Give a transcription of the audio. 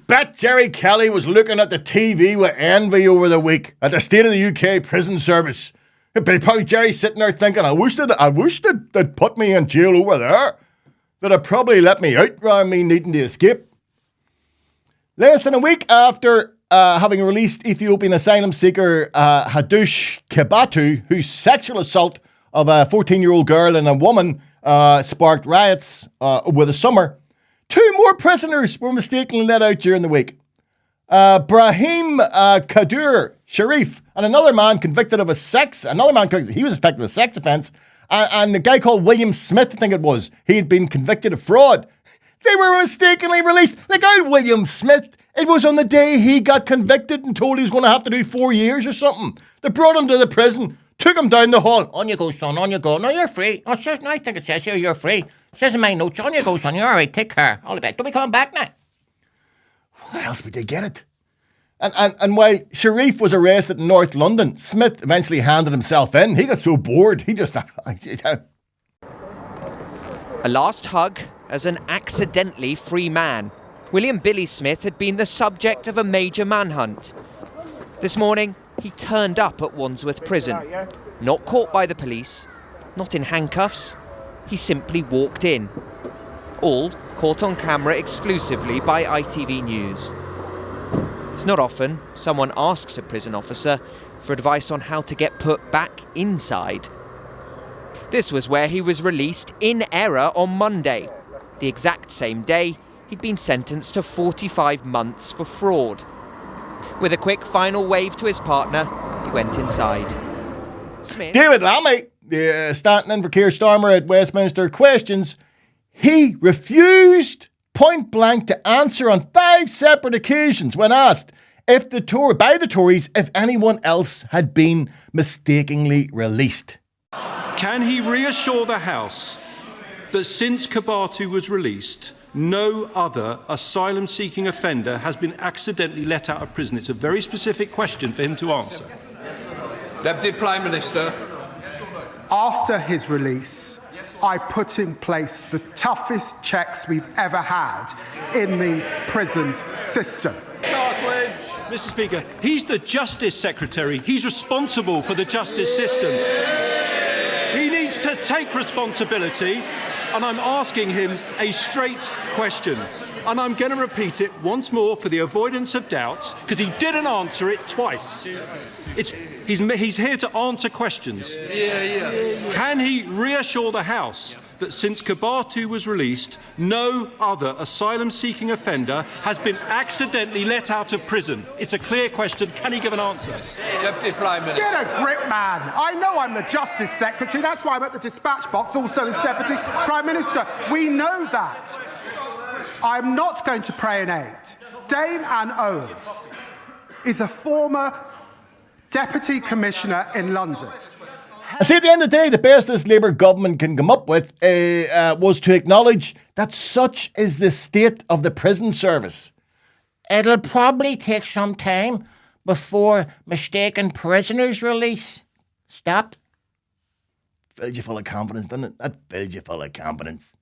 bet Gerry Kelly was looking at the TV with envy over the week at the state of the UK prison service. Probably Jerry's sitting there thinking, I wish they'd put me in jail over there. They'd probably let me out rather than me needing to escape. Less than a week after having released Ethiopian asylum seeker Hadush Kibatu, whose sexual assault of a 14-year-old girl and a woman sparked riots over the summer, 2 more prisoners were mistakenly let out during the week. Brahim Kadur Sharif and another man convicted of he was suspected of a sex offence, and the guy called William Smith, I think it was, he had been convicted of fraud. They were mistakenly released. The guy William Smith, it was on the day he got convicted and told he was going to have to do 4 years or something. They brought him to the prison, took him down the hall. On you go, son, on you go. No, you're free. Oh, sure, no, I think it says here you're free. It says in my notes, on you go, son, you're all right, take care. All the best. Don't be coming back now. Where else would they get it? And while Sharif was arrested in North London, Smith eventually handed himself in. He got so bored, he just... A last hug as an accidentally free man. William Billy Smith had been the subject of a major manhunt. This morning, he turned up at Wandsworth Prison. Not caught by the police, not in handcuffs. He simply walked in. All caught on camera exclusively by ITV News. It's not often someone asks a prison officer for advice on how to get put back inside. This was where he was released in error on Monday, the exact same day he'd been sentenced to 45 months for fraud. With a quick final wave to his partner, he went inside. Smith. David Lammy, standing in for Keir Starmer at Westminster, questions. He refused point blank to answer on 5 separate occasions when asked by the Tories if anyone else had been mistakenly released. Can he reassure the House that since Kibatu was released, no other asylum-seeking offender has been accidentally let out of prison? It's a very specific question for him to answer. Deputy Prime Minister. After his release, I put in place the toughest checks we've ever had in the prison system. Mr. Speaker, he's the Justice Secretary. He's responsible for the justice system. He needs to take responsibility, and I'm asking him a straight question. And I'm going to repeat it once more for the avoidance of doubt, because he didn't answer it twice. He's here to answer questions. Can he reassure the House that since Kibatu was released, no other asylum-seeking offender has been accidentally let out of prison? It's a clear question. Can he give an answer? Deputy Prime Minister. Get a grip, man. I know I'm the Justice Secretary. That's why I'm at the dispatch box, also as Deputy Prime Minister. We know that. I'm not going to pray in aid. Dame Anne Owens is a former Deputy Commissioner in London. And see, at the end of the day, the best this Labour government can come up with was to acknowledge that such is the state of the prison service. It'll probably take some time before mistaken prisoners release. Stop. Fills you full of confidence, doesn't it? That fills you full of confidence.